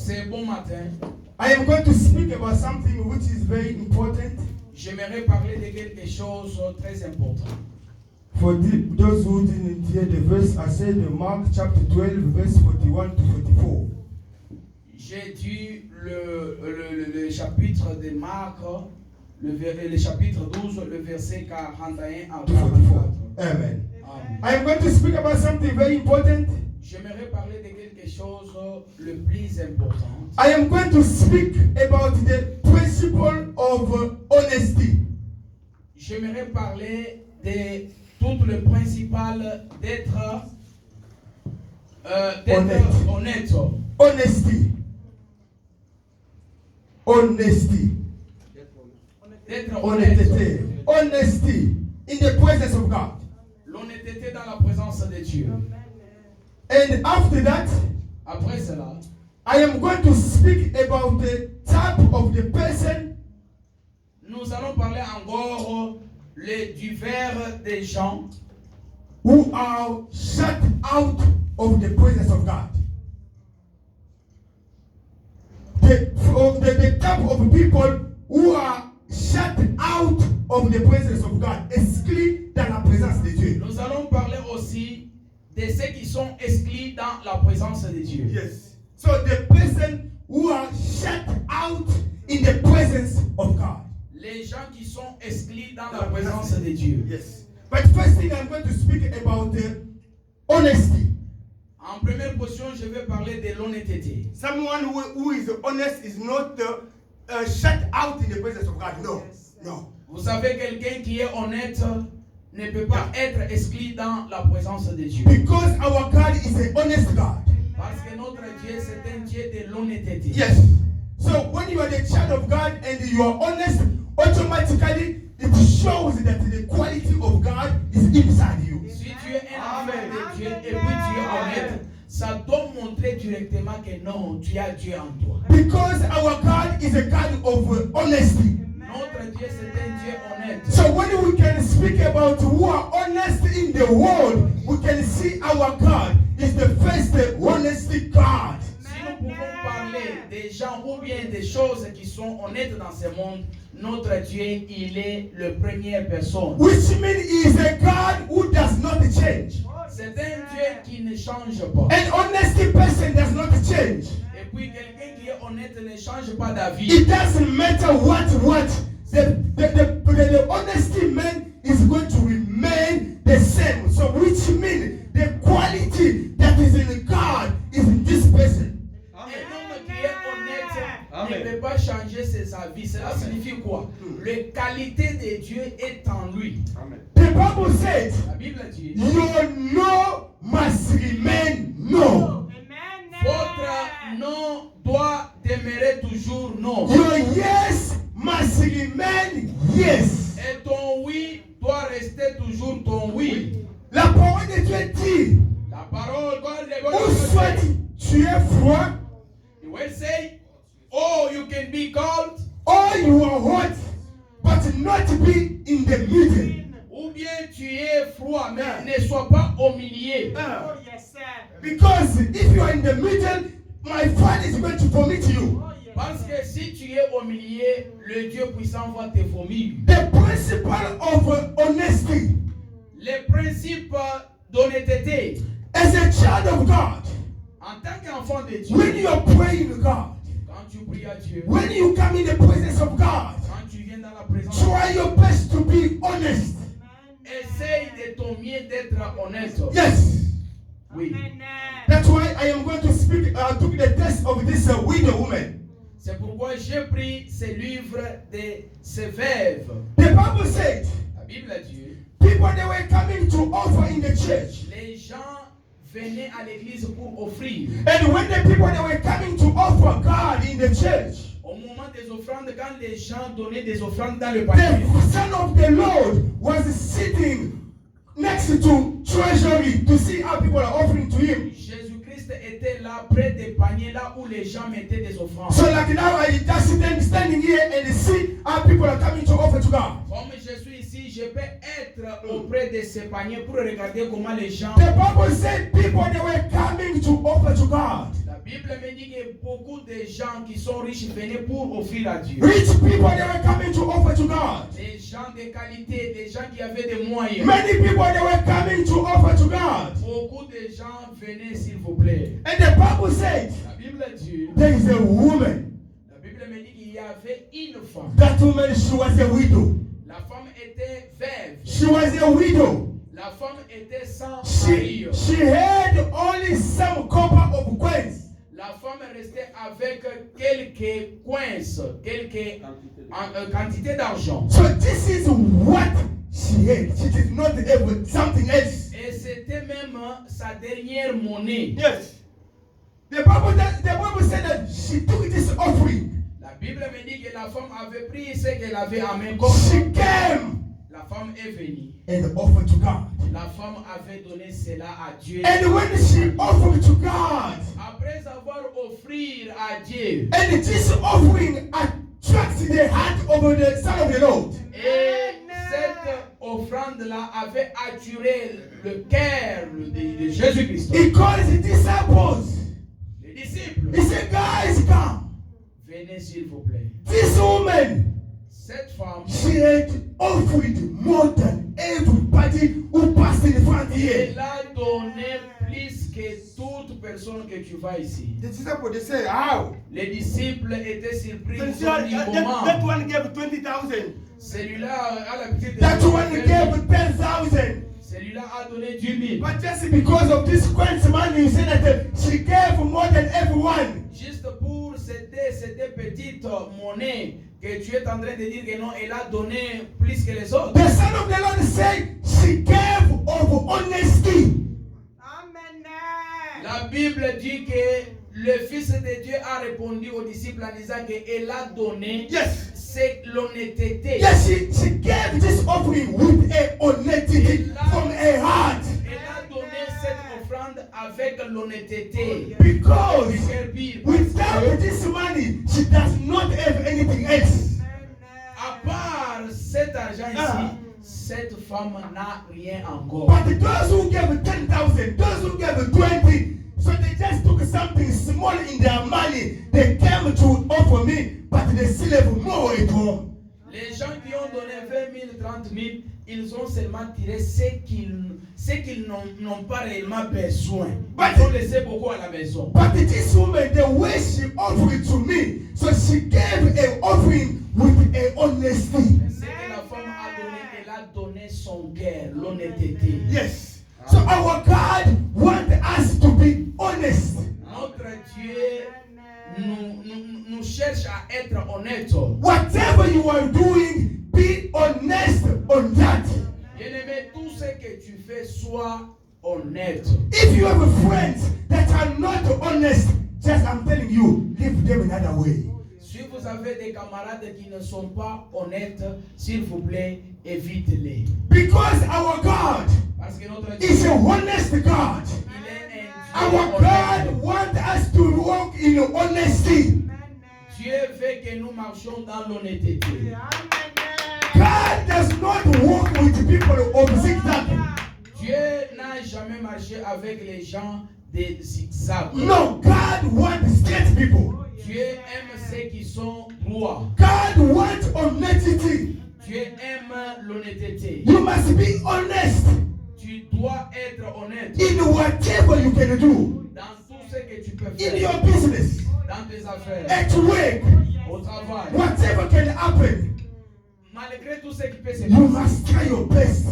C'est bon matin. I am going to speak about something which is very important. J'aimerais parler de quelque chose de très important. For those who didn't hear the verse, I said Mark chapter 12, verse 41 to 44. J'ai dit le chapitre de Marc, le chapitre 12, le verset 41 à 44. Amen. Amen. I am going to speak about something very important. J'aimerais parler de quelque chose le plus important. I am going to speak about the principle of honesty. J'aimerais parler de tout le principal d'être honnête. Honesty. Honesty. D'être honnête. Honnêteté. Honesty in the presence of God. L'honnêteté dans la présence de Dieu. And after that, Après cela, I am going to speak about the type of the person nous allons parler encore les divers des gens who are shut out of the presence of God. The type of people who are shut out of the presence of God, exclus dans la présence de Dieu. Nous allons parler aussi de ceux qui sont exclus dans la présence de Dieu. Yes. So the person who are shut out in the presence of God. Les gens qui sont exclus dans la présence de Dieu. Yes. But first thing I'm going to speak about the honesty. En première position, je vais parler de l'honnêteté. Someone who is honest is not shut out in the presence of God. No. No. Vous savez, quelqu'un qui est honnête ne peut pas être exclu dans la présence de Dieu. Because our God is an honest God. Parce que notre Dieu, c'est un Dieu de l'honnêteté. Yes. So when you are the child of God and you are honest, automatically it shows that the quality of God is inside you. Si tu es un enfant de Dieu et puis tu es honnête, ça doit montrer directement que non, tu as Dieu en toi. Because our God is a God of honesty. Notre Dieu, c'est un Dieu honnête. So when we can speak about who are honest in the world, we can see our God is the first honesty God. Si nous pouvons parler des gens ou bien des choses qui sont honnêtes dans ce monde, notre Dieu, il est le première personne. Which means he is a God who does not change. C'est un Dieu qui ne change pas. An honesty person does not change. Et puis quelqu'un qui est honnête ne change pas d'avis. It doesn't matter what. The honesty man is going to remain the same. So which means the quality that is in God is in this person. Un homme qui est honnête ne peut pas changer ses avis. Cela signifie quoi? La qualité de Dieu est en lui. Amen. The Bible says, La Bible dit, your no must remain no. votre non doit demeurer toujours non. Your yes must remain yes. Et ton oui doit rester toujours ton oui. La parole de Dieu dit, La parole ou soit tu es froid, He will say, oh, you can be cold, or you are hot, but not be in the middle. ou bien tu es froid, mais ne sois pas au milieu. Because if you are in the middle, my Father is going to vomit you. Parce que si tu es au milieu, le Dieu puissant va te vomir. The principle of honesty. Les principes d'honnêteté. As a child of God, En tant qu'enfant de Dieu, when you are praying to God, quand tu pries à Dieu, when you come in the presence of God, quand tu viens dans la présence, try your best to be honest. essaye de ton mieux d'être honnête. Yes. Oui. That's why I am going to speak, took the test of this widow woman. C'est pourquoi j'ai pris ce livre de ces veuves. The Bible said, La Bible dit, people they were coming to offer in the church. les gens venaient à l'église pour offrir. And when the people they were coming to offer God in the church, Au moment des offrandes, quand les gens donnaient des offrandes dans le panier, the Son of the Lord was sitting next to treasury to see how people are offering to him. Jésus-Christ était là, près des paniers, là où les gens mettaient des offrandes. So like now I just standing here and see how people are coming to offer to God. Comme je suis ici, je peux être auprès de ces paniers pour regarder comment les gens... The Bible said people they were coming to offer to God. La Bible me dit que beaucoup de gens qui sont riches venaient pour offrir à Dieu. Rich people, they were coming to offer to God. Des gens de qualité, des gens qui avaient des moyens. Many people, they were coming to offer to God. Beaucoup de gens venaient, s'il vous plaît. And the Bible said, La Bible dit, there is a woman. la Bible me dit qu'il y avait une femme. That woman, she was a widow. La femme était veuve. She was a widow. La femme était sans She mari. had only some copper of coins. La femme restait avec quelques coins, quelques quantité d'argent. So this is what she had. She did not have something else. Et c'était même sa dernière monnaie. Yes. The Bible said that she took this offering. La Bible me dit que la femme avait pris ce qu'elle avait en main. She came La femme est venue. and offered to God. La femme avait donné cela à Dieu. And when she offered to God, Après avoir offert à Dieu, and this offering attracted the heart of the Son of the Lord. et cette offrande-là avait attiré le cœur de Jésus-Christ. He called his disciples. Les disciples, He said, guys, come. venez s'il vous plaît. This woman, Cette femme, she had offered more than everybody who passed in front here. elle a donné plus que toute personne que tu vois ici. The disciples, they say, how? Les disciples étaient surpris. Then Ils ont dit, that comment? one gave 20,000. Celui-là a l'habitude de That one donner gave 10,000. Celui-là a donné 10 000. But just because of this quaint money, you say that she gave more than everyone. Juste pour cette petite monnaie que tu es en train de dire que non, elle a donné plus que les autres. The Son of the Lord said she gave of honesty. La Bible dit que le Fils de Dieu a répondu aux disciples en disant qu'elle a donné Yes. c'est l'honnêteté. Yes, she gave this offering with a honesty from a heart. Elle a donné cette offrande avec l'honnêteté. Because Du cœur pur. without this money, she does not have anything else. À part cet argent ici, cette femme n'a rien encore. But those who gave 10,000, those who gave 20, so they just took something small in their money. They came to offer me, but they still have more at home. Les gens qui ont donné 20 000, 30 000, ils ont seulement tiré ce qu'ils n'ont pas réellement besoin. Ils ont laissé beaucoup à la maison. But this woman, the way she offered to me, so she gave an offering with a honesty. Ce que la femme a donné, elle a donné son cœur, l'honnêteté. Yes. So our God wants us to be honest. Notre Dieu nous cherche à être honnêtes. Whatever you are doing, be honest on that. Bien-aimé, tout ce que tu fais, sois honnête. If you have friends that are not honest, just I'm telling you, leave them another way. Si vous avez des camarades qui ne sont pas honnêtes, s'il vous plaît, évitez-les. Because our God Parce que notre Dieu, is a honest God. il est un Our Dieu God honnête. wants us to walk in honesty. Dieu veut que nous marchions dans l'honnêteté. God does not walk with people of zigzag. Dieu n'a jamais marché avec les gens des zigzags. No, God wants straight people. Dieu aime ceux qui sont droits. God wants honesty. Dieu aime l'honnêteté. You must be honest Tu dois être honnête in whatever you can do. dans tout ce que tu peux In faire. your business, Dans tes affaires, at work, au travail. whatever can happen, Malgré tout ce qui peut se you passer, must try your best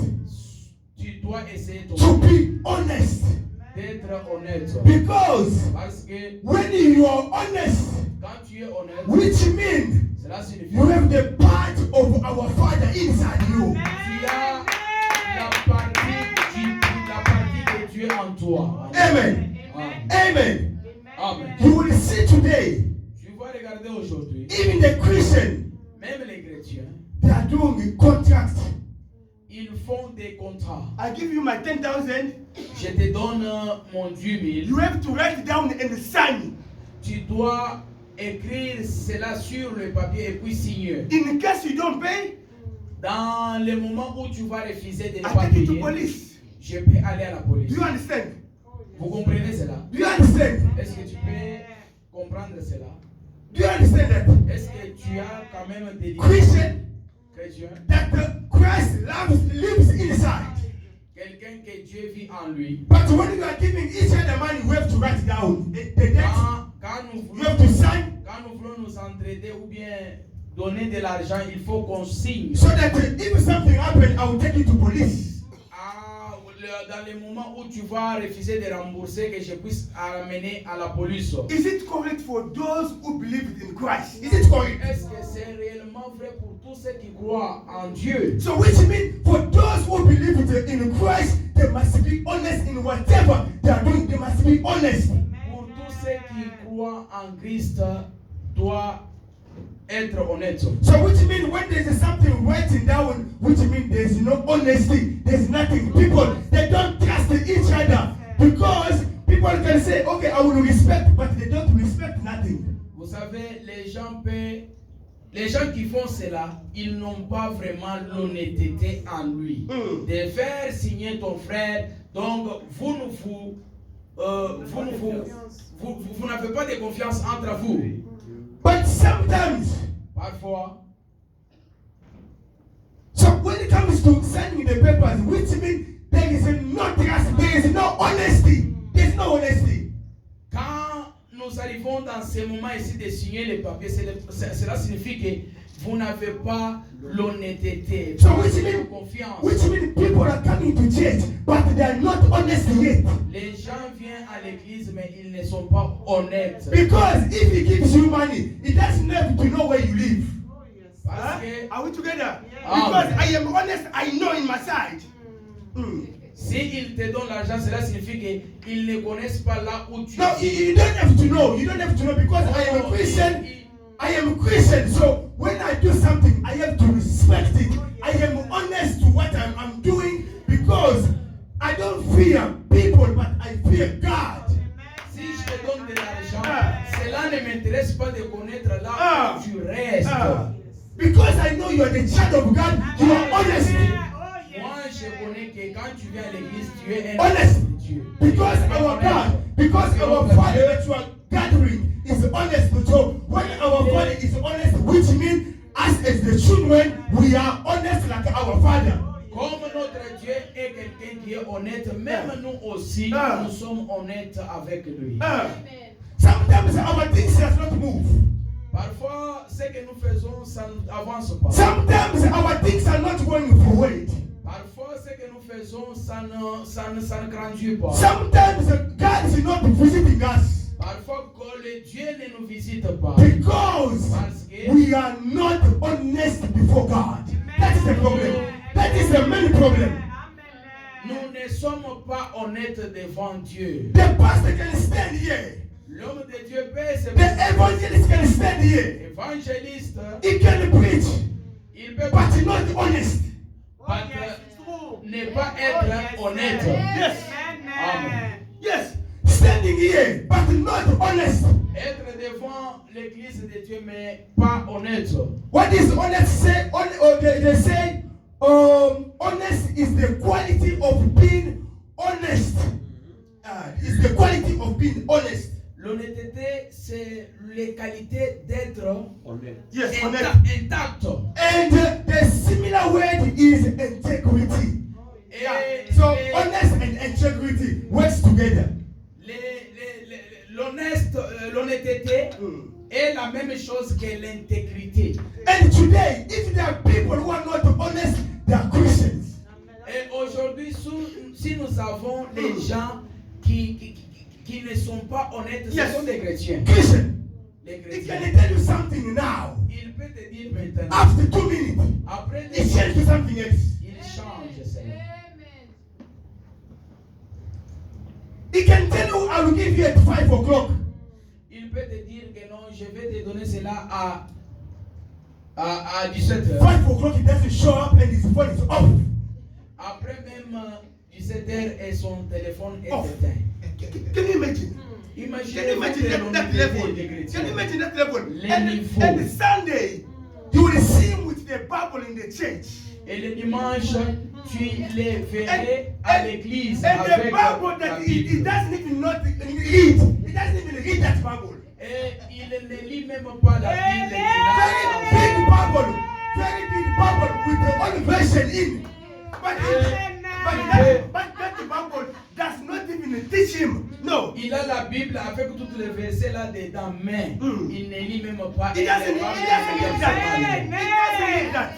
tu dois essayer to ton be honest. d'être honnête. Because Parce que when you are honest, quand tu es honnête, which means cela signifie you have the part of our Father inside you. tu as la partie de Dieu en toi. Amen. Amen. Amen. Amen. You will see today, Tu vas regarder aujourd'hui, even the Christian, même les chrétiens, they are doing contracts. ils font des contrats. I give you my 10,000. Je te donne mon 10 You 000. have to write it down and sign. Tu dois écrire cela sur le papier et puis signer. In case you don't pay, Dans le moment où tu vas refuser de ne I pas take you to payer, police. je peux aller à la police. Do you understand? Vous comprenez cela? Do you understand? Est-ce que tu peux comprendre cela? Do you understand that? Est-ce que tu as quand même des Christian, chrétiens? that Christ lives inside. Quelqu'un que Dieu vit en lui. But when you are giving each other money, you have to write it down. The debt, Quand nous you have voulons, to sign. quand nous voulons nous entraider ou bien donner de l'argent, il faut qu'on signe. So that if something happens, I will take you to police. Dans les moments où tu vas refuser de rembourser, que je puisse amener à la police. Is it correct for those who believe in Christ? Is it correct? Est-ce que c'est réellement vrai pour tous ceux qui croient en Dieu? So which means for those who believe in Christ, they must be honest in whatever they are doing. They must be honest. Pour tous ceux qui croient en Christ, doit être honnête. So which means when there is something writing down, which means there is no honesty, there is nothing. People, they don't trust each other because people can say, okay, I will respect, but they don't respect nothing. Vous savez, les gens qui font cela, ils n'ont pas vraiment l'honnêteté en lui. De faire signer ton frère, donc vous n'avez pas de confiance entre vous. But sometimes, Parfois, so when it comes to signing the papers, which means there is no trust, there is no honesty, there is no honesty. quand nous arrivons dans ces moments ici de signer les papiers, cela signifie que vous n'avez pas l'honnêteté, So pas which de means confiance. people are coming to church, but they are not honest yet. Les gens viennent à l'église, mais ils ne sont pas honnêtes. Because if he gives you money, he doesn't have to know where you live. Parce que Are we together? Ah. Because I am honest, I know in my side. s'ils te donnent l'argent, cela signifie qu'ils ne connaissent pas là où tu No, you don't have to know. You don't have to know because I am a Christian. I am a Christian, so when I do something, I have to respect it. I am honest to what I'm doing because I don't fear people, but I fear God. Si je te donne de l'argent, cela ne m'intéresse pas de connaître là où tu restes. Because I know you are the child of God, you are honest. Moi, je connais que quand tu viens à l'église, tu es un Honest. enfant de Dieu. Because our God, because our Father that you are gathering is honest. So when our Father is honest, which means us as the children, we are honest like our Father. Comme notre Dieu est quelqu'un qui est honnête, même nous aussi, nous sommes honnêtes avec lui. Sometimes our things does not move. Parfois, ce que nous faisons, ça n'avance pas. Sometimes our things are not going forward. Parfois, ce que nous faisons, ça ne grandit pas. Sometimes God is not visiting us Parfois, que le Dieu ne nous visite pas. because we are not honest before God. That is the problem. That is the main problem. Nous ne sommes pas honnêtes devant Dieu. The pastor can stand here. L'homme de Dieu peut se The evangelist can stand here. évangéliste, He can preach, il peut but not honest. ne pas être honnête. Yes. Amen. Yes. Standing here, but not honest. Être devant l'église de Dieu, mais pas honnête. What is honest say? They say, honest is the quality of being honest. It's the quality of being honest. L'honnêteté, c'est les qualités d'être Yes. Honest. intact. And the similar word is integrity. Et So honest and integrity works together. l'honnêteté est la même chose que l'intégrité. And today, if there are people who are not honest, they are Christians. Et aujourd'hui, si nous avons des gens qui ne sont pas honnêtes, Yes. ce sont des chrétiens. Christian, Les he chrétiens. can tell you something now. Il peut te dire maintenant. After 2 minutes, Après, he change to something else. il change cela. He can tell you, I will give you at 5 o'clock. Il peut te dire que non, je vais te donner cela à 17h. 5 o'clock, he doesn't show up and his phone is off. Après même 17h et son téléphone est Oh. éteint. Can you imagine? Can you Imaginez imagine that level? Can you imagine that level? And the Sunday, you will see him with the Bible in the church. Et le dimanche, tu les verrais à l'église And the avec la Bible that he Bible. doesn't even not read. He doesn't even read that Bible. Et il ne lit même pas la Bible. Very big Bible. Very big Bible with the old version in. But that Bible does not even teach him. No. Il a la Bible avec tous les versets là-dedans, mais il ne lit même pas. He doesn't read that.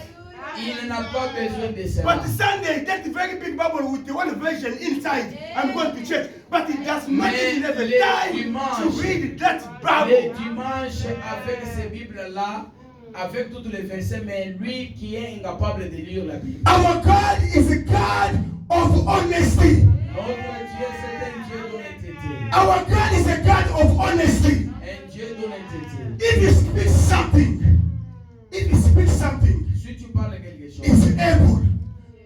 Il n'a pas besoin de cela. But Sunday, that very big Bible with the one version inside, I'm going to church. But he does not even have the time to read that Les Bible. dimanches avec ces Bibles-là, avec tous les versets, mais lui qui est incapable de lire la Bible. Our God is a God of honesty. Notre Dieu, c'est un Dieu d'honnêteté. Our God is a God of honesty. Un Dieu d'honnêteté. If he speaks something, Si tu parles quelque chose, he's able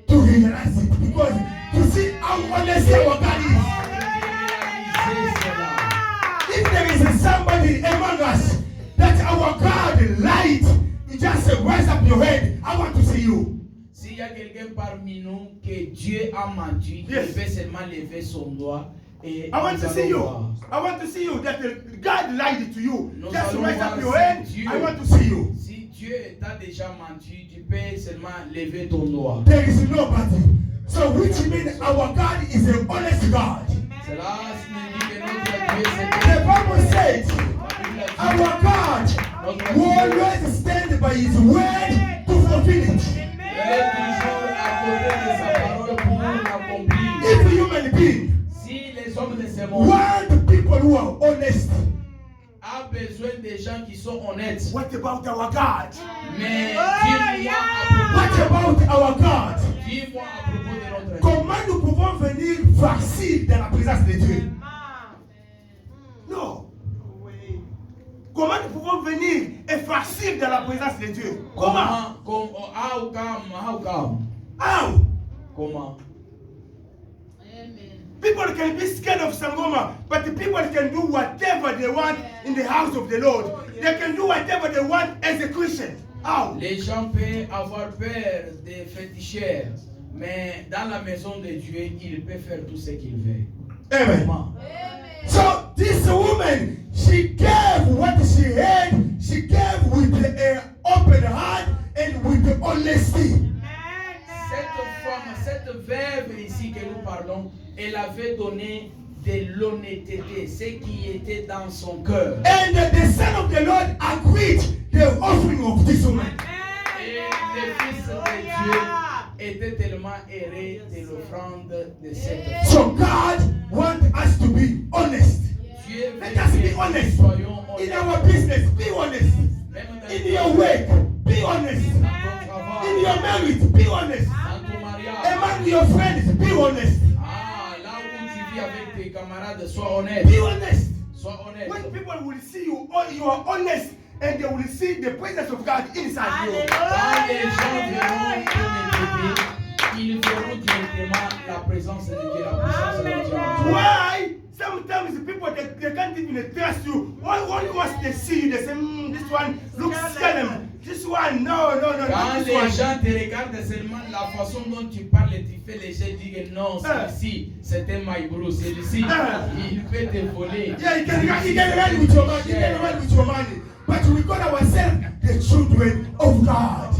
to realize it. Because you see how honest our God is. If there is somebody among us that our God lied, you just say, raise up your head. I want to see you. s'il y a quelqu'un parmi nous que Dieu a menti, il Yes. peut seulement lever son doigt et I want nous to see allons you. voir. I want to see you that God lied to you. Nous Just allons raise voir up your si head. Dieu- I want to see you. Si Dieu t'a déjà menti, tu peux seulement lever ton doigt. There is nobody. So which means our God is an honest God. Cela signifie que notre Dieu c'est The Bible says our God Notre will Dieu always stand by his word to fulfill it. est toujours à côté de sa parole pour l'accomplir. If a human being Si les hommes de ce monde want people who are honest, a besoin de gens qui sont honnêtes, what about our God? mais What about our God? dis-moi à propos de notre Dieu. Comment nous pouvons venir farcir dans la présence de Dieu? Non. Comment nous pouvons venir et farcir dans la présence de Dieu? Comment? How come? How? Comment? People can be scared of Sangoma, but the people can do whatever they want in the house of the Lord. They can do whatever they want as a Christian. How? Les gens peuvent avoir peur des féticheurs, mais dans la maison de Dieu, il peut faire tout ce qu'il veut. Amen. Comment? So this woman, she gave what she had. She gave with an open heart and with the honesty. Cette femme, cette veuve ici que nous parlons, elle avait donné de l'honnêteté, ce qui était dans son cœur. And the Son of the Lord agreed the offering of this woman. Et le Fils de Dieu était tellement heureux de l'offrande de cette femme. So God wants us to be honest. Dieu Let us be honest. soyons In honnêtes. our business, be honest. Même dans In your work, be honest. ton In travail, your marriage, be honest. dans ton mariage. Among your friends, be honest. Ah, là où tu vis avec tes camarades, sois honnête. Be honest. Sois honnête. When people will see you, you are honest, and they will see the presence of God inside you. Quand les gens verront ton honnêteté, ils verront directement la présence de Dieu, la puissance de Dieu. en toi. Why? Sometimes the people they can't even trust you. Once they see you, they say, this one looks scary. This one, no, Quand not this les one. gens te regardent seulement la façon dont tu parles et tu fais, les gens disent que non, celui-ci, c'était my bro, celui-ci, il peut te voler. Yeah, you can run with your money. You can run with your money. But we call ourselves the children of God.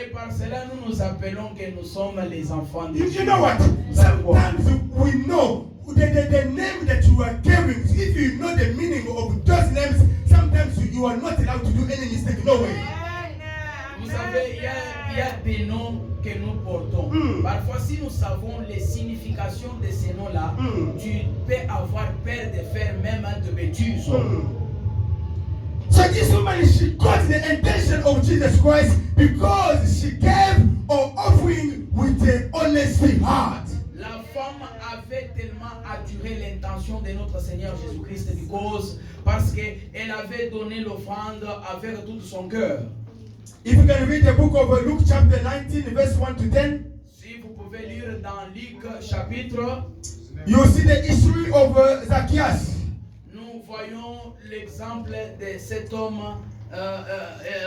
Et par cela, nous nous appelons que nous sommes les enfants de Dieu. You know what? Sometimes we know the name that you are carrying. If you know the meaning of those names, sometimes you are not allowed to do any mistake. No way. Vous savez, il y a des noms que nous portons. Parfois, si nous savons les significations de ces noms-là, tu peux avoir peur de faire même de bêtises. So this woman, she got the intention of Jesus Christ because she gave an offering with an honest heart. La femme avait tellement attiré l'intention de notre Seigneur Jésus-Christ parce qu'elle avait donné l'offrande avec tout son cœur. If you can read the book of Luke chapter 19 verse 1 to 10, Si vous pouvez lire dans Luc chapitre, you will see the history of Zacchaeus. nous voyons l'exemple de cet homme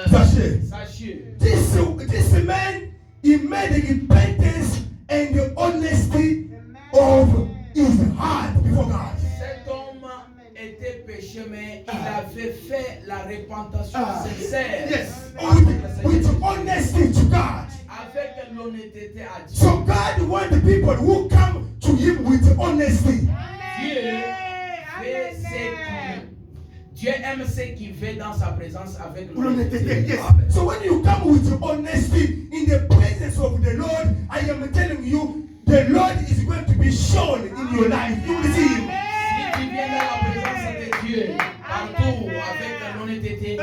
Zachée. Zachée. This man, he made the repentance and the honesty of his heart before God. Cet homme était pécheur, mais il avait fait la repentation sincère. Yes, avec le Seigneur with Jésus. honesty to God. Avec l'honnêteté à Dieu. So God wants the people who come to Him with honesty. Dieu aime ceux qui vont dans sa présence avec L'honnêteté, l'honnêteté. yes. So when you come with honesty in the presence of the Lord, I am telling you, the Lord is going to be shown in your life. You will see Him. Si tu viens dans la présence de Dieu, partout avec l'honnêteté,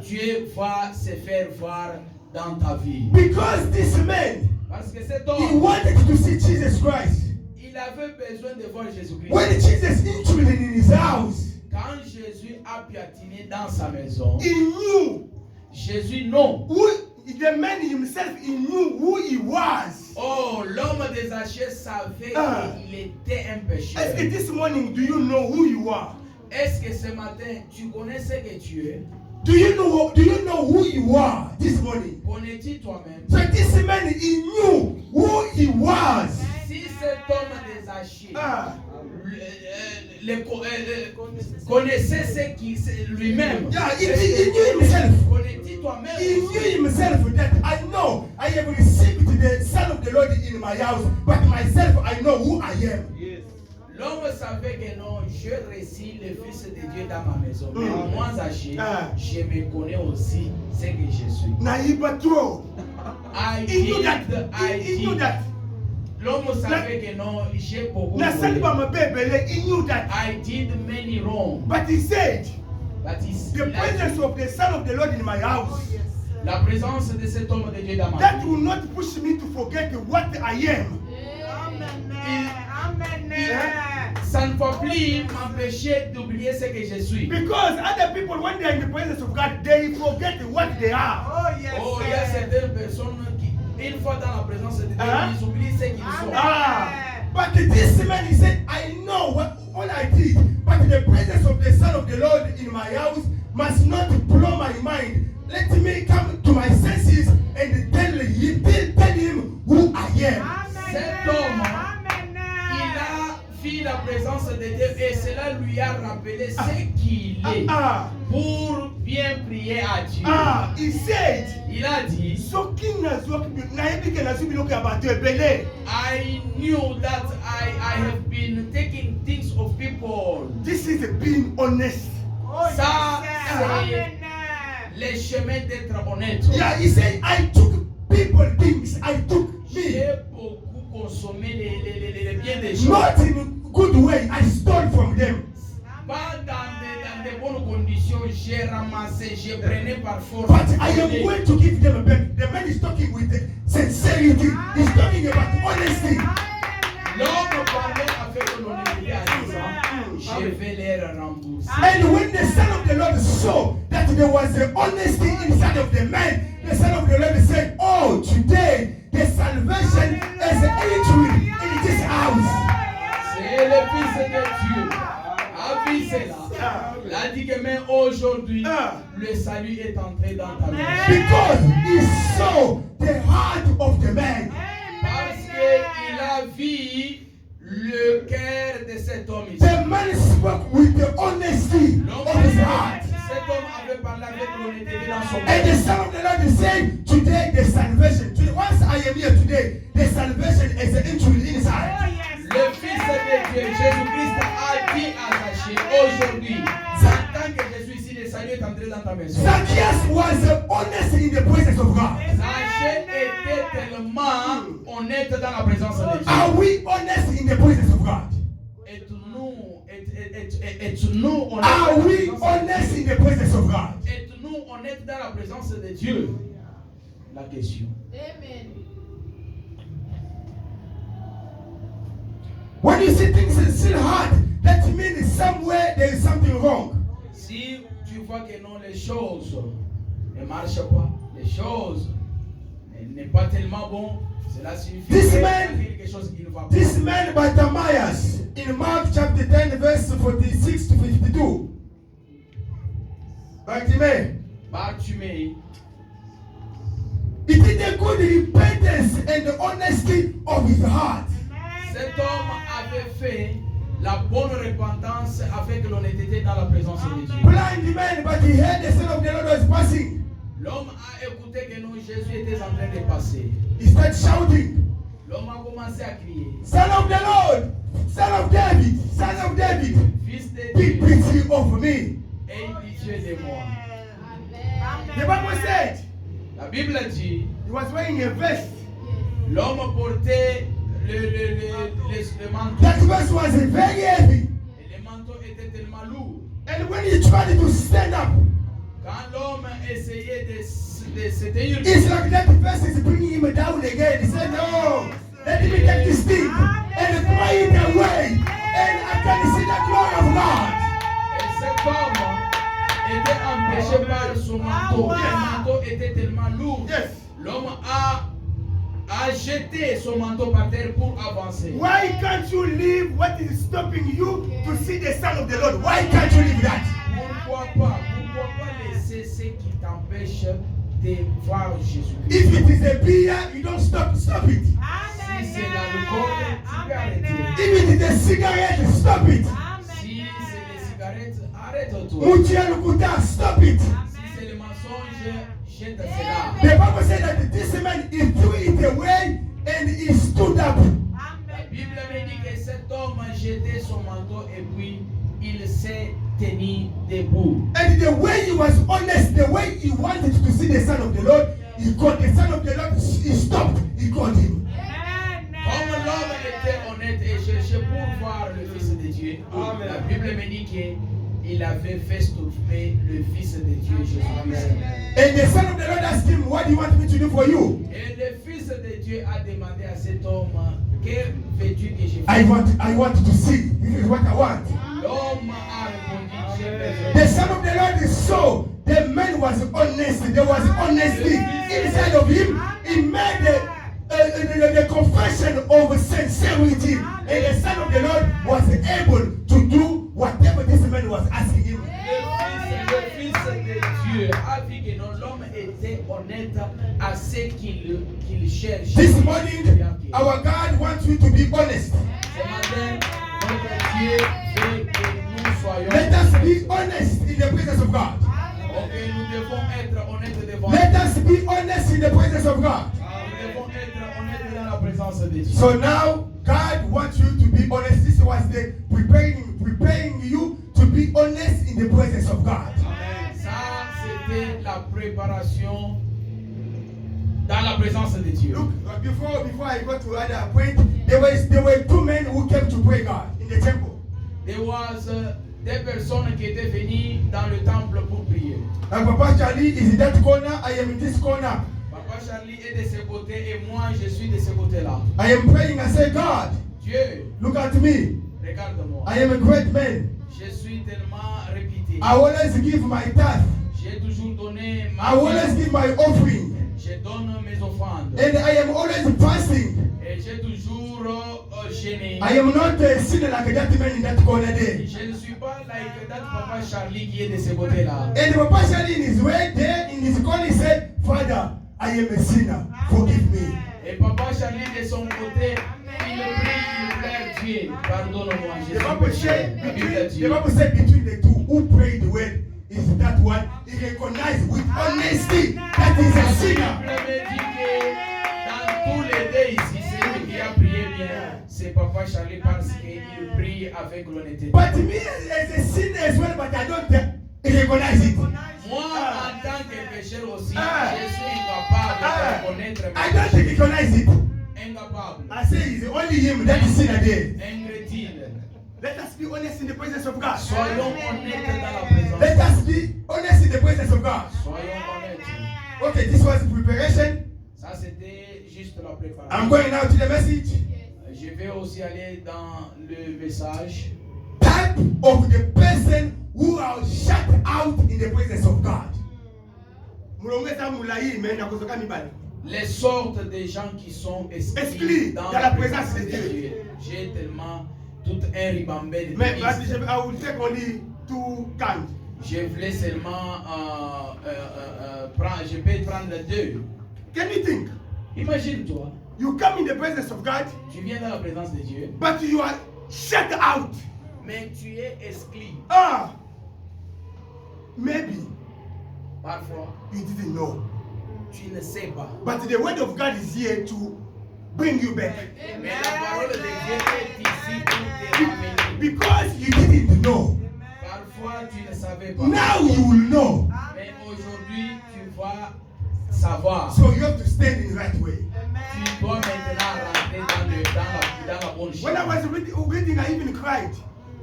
Dieu va se faire voir dans ta vie. Because this man, Parce que cet he homme, wanted to see Jesus Christ. il avait besoin de voir Jésus-Christ. When Jesus entered in his house, Quand Jésus a piétiné dans sa maison, he knew Jésus non. who the man himself, he knew who he was. Oh, l'homme des Zachée savait qu'il était un pécheur. Est-ce que this morning, do you know who you are? Est-ce que ce matin, tu connais ce que tu es? Do you know who you are this morning? Connais-tu toi-même? So this man, he knew who he was. Si cet homme des Zachée connaissait ce qui lui-même, Yeah, he knew himself. connais-tu toi-même? He knew himself that I know I have received the Son of the Lord in my house, but myself I know who I am. L'homme savait que non, je reçus le Fils de Dieu dans ma maison. Mais moi, Zachée, je me connais aussi ce que je suis. Naibatro. I He knew did, that. I He knew did. that. L'homme savait que non, j'ai beaucoup Na volé. Saliba Mabebele, he knew that. I did many wrong. But he said, But the presence of the Son of the Lord in my house, la présence de cet homme de Dieu dans ma that vie. will not push me to forget what I am. Ça ne va plus m'empêcher d'oublier ce que je suis. Because other people, when they are in the presence of God, they forget what they are. Oh, il y a certaines personnes qui, une fois dans la présence de Dieu, ils oublient ce qu'ils sont. But this man, he said, I know what I did, but the presence of the Son of the Lord in my house must not blow my mind. Let me come to my senses and tell him who I am. Cet homme, il a vu la présence de Dieu et cela lui a rappelé ce qu'il est pour bien prier à Dieu. He said, Il a dit, I knew that I have been taking things of people. this is being honest. Ça, c'est le chemin d'être honnête. Yeah, he said, I took people things. I took me. J'ai beaucoup consommé les biens des gens. Not in a good way. I stole from them. Pas dans de bonnes conditions, j'ai ramassé, j'ai prenais par force. But I am going to give them back. The man is talking with sincerity. He's talking about honesty. L'homme parlait avec l'honnêteté en disant, je vais les rembourser. And when the Son of the Lord saw that there was the honesty inside of the man, the Son of the Lord said, oh, today the salvation is entering in this house. C'est le Fils de Dieu. A vu cela. Il a dit que même aujourd'hui, le salut est entré dans ta maison. Because he saw the heart of the man. Parce qu'il a vu le cœur de cet homme ici. The man spoke with the honesty of his heart. Cet homme avait parlé avec l'honnêteté dans son And the cœur. Son of the Lord is saying, today the salvation, today, once I am here today, the salvation is entering inside. Le Fils de Dieu, Jésus-Christ, a dit à Zachée, aujourd'hui, en tant que je suis ici, le salut est entré dans ta maison. Zacchaeus was honest in the presence of God. Zachée était tellement honnête dans la présence de Dieu. Are we honest in the presence of God? Êtes-nous honnêtes Are dans la we présence de honest Dieu? in the presence of God? Êtes-nous honnêtes dans la présence de Dieu? La question. Amen. When you see things is still hard, that means somewhere there is something wrong. Si tu vois que non, les choses ne marchent pas, les choses n'est pas tellement bon, cela signifie This qu'il y a man- quelque chose qui ne va pas. This man Bartimaeus in Mark chapter 10 verse 46 to 52. Bartimaeus, Bartimée, It is the good repentance and the honesty of his heart. Cet homme avait fait la bonne repentance avec l'honnêteté dans la présence de Dieu. Blind man, but he heard the Son of the Lord was passing. L'homme a écouté que non, Jésus était en train de passer. He started shouting, L'homme a commencé à crier. Son of the Lord, Son of David, Son of David, Fils de be Dieu, pity over me. aie pitié de moi. The Bible said La Bible dit, he was wearing a vest. l'homme portait le manteau. That vest was very heavy. Et le manteau était tellement lourd. And when he tried to stand up, Quand l'homme essayait de se tenir, it's like that vest is bringing him down again. He said, no, let me take this thing and throw it away. And I can see the glory of God. et cet homme était empêché par son manteau. Le manteau était tellement lourd. Yes. L'homme a jeté son manteau par terre pour avancer. Why can't you leave what is stopping you to see the Son of the Lord? Why can't you leave that? Pourquoi pas laisser ce qui t'empêche de voir Jésus-Christ? If it is a beer, you don't stop it. Si c'est l'alcool, tu peux arrêter. If it is a cigarette, stop it. Si c'est les cigarettes, arrête-toi. Mutia Lukuta, stop it. Si c'est le mensonge, jette cela. The Bible said that this man, he threw it away and he stood up. La Bible me dit que cet homme a jeté son manteau et puis il s'est tenu debout. And the way he was honest, the way he wanted to see the Son of the Lord, he called the Son of the Lord, he stopped, he called him. Comme l'homme était honnête et cherchait pour voir le Fils de Dieu, la Bible me dit qu'il avait fait stopper le Fils de Dieu, Jésus-Christ. And the Son of the Lord asked him, what do you want me to do for you? Et le Fils de Dieu a demandé à cet homme, que veux-tu que je I fasse? want to see. This is what I want. L'homme a répondu, j'ai besoin. The Son of the Lord is so. The man was honest. There was honesty inside of him. He made the confession of sincerity. And the Son of the Lord was able to do whatever this man was asking him. Le Fils de Dieu a vu que non, l'homme était honnête à ce qu'il cherche. This morning, our God wants you to be honest. Ce matin, notre Dieu veut que nous soyons Let us be honnêtes. honest in the presence of God. Ok, nous devons être honnêtes devant Let Dieu. us be honest in the presence of God. Nous devons être honnêtes dans la présence de Dieu. So now, God wants you to be honest. This was the preparing you to be honest in the presence of God. Amen. Ça, c'était la préparation dans la présence de Dieu. Look, before I go to other point, there were two men who came to pray God in the temple. There was des personnes qui étaient venues dans le temple pour prier. And Papa Charlie is in that corner. I am in this corner. Papa Charlie est de ce côté et moi je suis de ce côté-là. I am praying. I say, God, Dieu, look at me. regarde-moi. I am a great man. Je suis tellement répété. I always give my tithe. J'ai toujours donné I ma always vie. give my offering. Je donne mes offrandes. And I am always fasting. Et j'ai toujours gêné. I am not a sinner like that man in that corner there. Je ne suis pas like that Papa Charlie qui est de ce côté-là. And Papa Charlie in his way there, in his corner, he said, Father, I am a sinner. Forgive me. Et Papa Charlie de son côté, il prie, il pleure Dieu. Pardonne-moi, je suis pécheur. La Bible dit. The Bible said between the two, who prayed well is that one. He recognized with honesty that he's a La sinner. Bible me dit que dans tous les deux ici, celui qui a prié bien, c'est Papa Charlie parce qu'il prie avec l'honnêteté. But me as a sinner as well, but I don't recognize it. Moi, en tant que pécheur aussi, je suis incapable de reconnaître I mes don't péchés. recognize it. Incapable. I say it's only him that is sinner there. Ingrétile. Let us be honest in the presence of God. Soyons honnêtes dans la présence. Let us be honest in the presence of God. Soyons honnêtes. Okay, this was preparation. Ça, c'était juste la préparation. I'm going now to the message. Je vais aussi aller dans le message. Type of the person who are shut out in the presence of God. Les sortes de gens qui sont Exclus exclus dans dans la présence de Dieu. Dieu. J'ai tellement tout un ribambelle de Mais listes. I will take only two cans. Je voulais seulement prendre, je peux prendre deux. Can you think? Imagine-toi, You come in the presence of God, tu viens dans la présence de Dieu, but you are shut out. mais tu es exclu. Ah, maybe Parfois, you didn't know, tu ne sais pas. but the word of God is here to bring you back. Mais la parole de Dieu est ici pour te ramener. Because you didn't know. Parfois, tu ne savais pas. Now you will know. Mais aujourd'hui, tu vas savoir. So you have to stand in the right way. Tu dois maintenant rentrer dans la bonne When I chose. was reading, I even cried.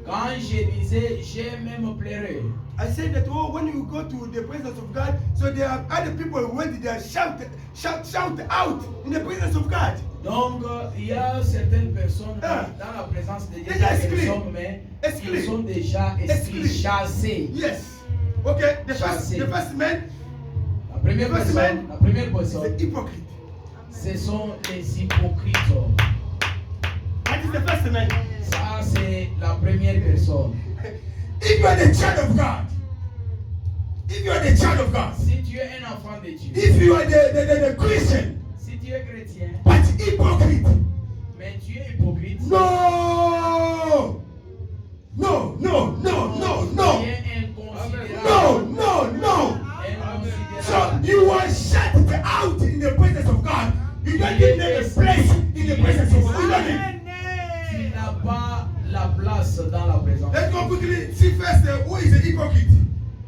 Quand je lisais, j'ai même pleuré. I said that, oh, when you go to the presence of God, so there are other people who went there shout out in the presence of God. Donc, il y a certaines personnes Ah. dans la présence de Dieu Déjà qui exclus. sont, mais Exclus. ils sont déjà exclus, Exclus. chassés. Yes. Okay, the Chassé. first man La première First personne, man. la première is personne, the hypocrite. ce sont les hypocrites. That is the first man. Ça, c'est la première personne. If you are the child of God, if you are the child of God, Si tu es un enfant de Dieu, if you are the Christian, si tu es chrétien, but hypocrite, mais tu es hypocrite, no, no, no, no, no, tu no, es inconsidérable. no, no, no. So Inconsidérable. you are shut out in the presence of God. You don't even have a place in the presence of God. You don't even- Tu n'as pas la place dans la présence. Let's go quickly see first who is the hypocrite.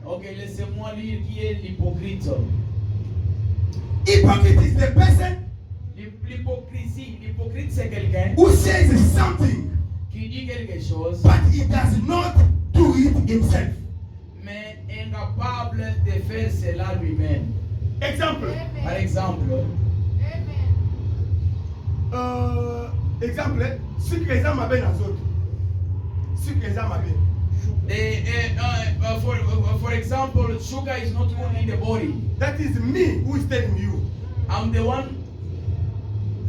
Ok, laissez-moi lire qui est l'hypocrite. Hypocrite is the person L'hypocrite, c'est quelqu'un who says something, qui dit quelque chose, but he does not do it himself. mais incapable de faire cela lui-même. Example. Par exemple, Exemple, sucre eza mabe na nzoto. Sucre eza mabe. for example, sugar is not good in the body. That is me who is telling you. I'm the one.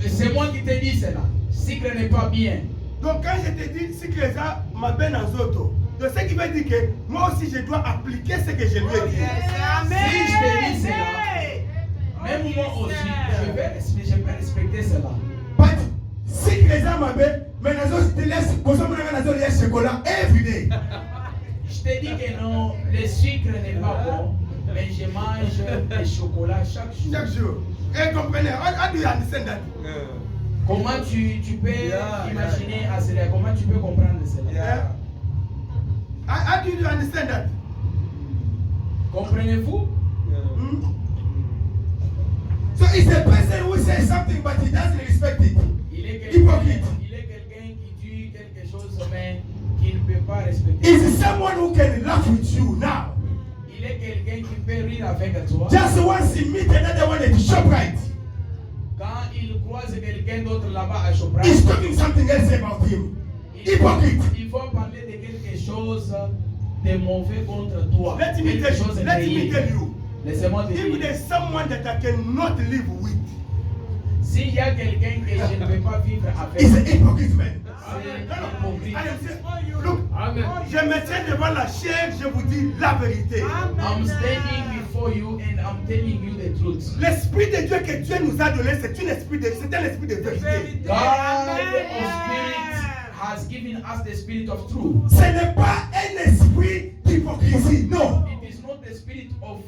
C'est moi qui te dis cela. Sucre n'est pas bien. Donc quand je te dis sucre eza mabe na nzoto, donc ce qui veut dire que moi aussi je dois appliquer ce que je lui ai dit. Si je te dis cela, même moi aussi, je vais respecter cela. But secret eza mabe, mais nazo te laisse kosomona nga nazo lia chocolat every day. Je te dis que non, le sucre n'est pas bon, mais je mange le chocolat chaque jour. Chaque jour. Et comprenez, how do you understand that? Comment tu peux imaginer à cela? Comment tu peux comprendre cela? How do you understand that? Comprenez-vous? Hmm? So it's a person who says something but he doesn't respect it. Il est Hypocrite. quelqu'un qui dit quelque chose, mais qui ne peut pas respecter. It's someone who can laugh with you now. Il est quelqu'un qui peut rire avec toi. Just once he meet another one at the ShopRite, Quand il croise quelqu'un d'autre là-bas à Chopra, he's talking something else about him. Hypocrite. il faut parler de quelque chose de mauvais contre toi. Let me Quelque chose de tell négatif. you. Laissez-moi te If dire. there's someone that I cannot live with, S'il y a quelqu'un que je ne peux pas vivre avec, He's an hypocrite man. c'est I am hypocrite. saying, look, je me tiens devant la chair, je vous dis la vérité. I'm standing before you and I'm telling you the truth. L'esprit de Dieu que Dieu nous a donné, c'est un esprit de vérité. God of Spirit has given us the spirit of truth. Ce n'est pas un esprit d'hypocrisie, non. It is not the spirit of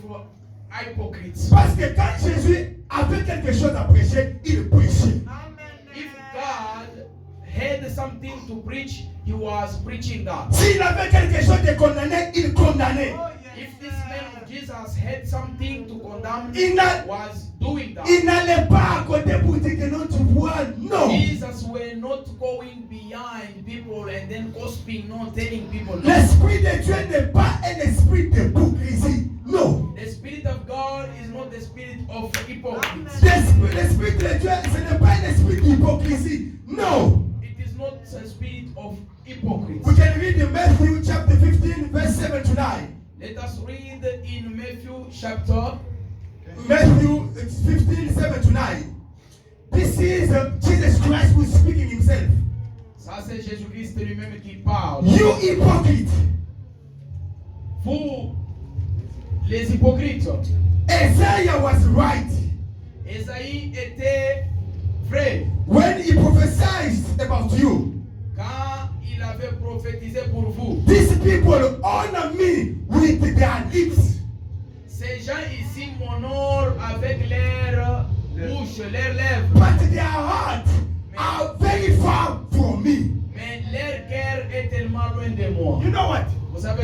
hypocrites. Parce que quand Jésus avait quelque chose à prêcher, il prêchait. If God had something to preach, he was preaching that. S'il avait quelque chose de condamné, il condamnait. If this man of Jesus had something to condemn, Il n'a- was doing that. Il n'allait pas à côté pour dire que non, tu vois, non. Jesus were not going behind people and then gossiping, not telling people. No. L'esprit de Dieu n'est pas un esprit d'hypocrisie, non. The spirit of God is not the spirit of hypocrites. L'esprit de Dieu, ce n'est pas un esprit d'hypocrisie, non. It is not a spirit of hypocrites. We can read in Matthew chapter 15, verse 7 to 9. Let us read in Matthew chapter. Matthew 15, 7 to 9. This is Jesus Christ who is speaking himself. Ça c'est Jésus-Christ lui-même qui parle. You hypocrite. Vous, les hypocrites. Isaiah was right. Ésaïe était vrai when he prophesied about you. quand il avait prophétisé pour vous. These people honor me with their lips. Ces gens ici m'honorent avec leur bouche, leurs lèvres, But their hearts are very far from me. mais leur cœur est tellement loin de moi. You know what? Vous savez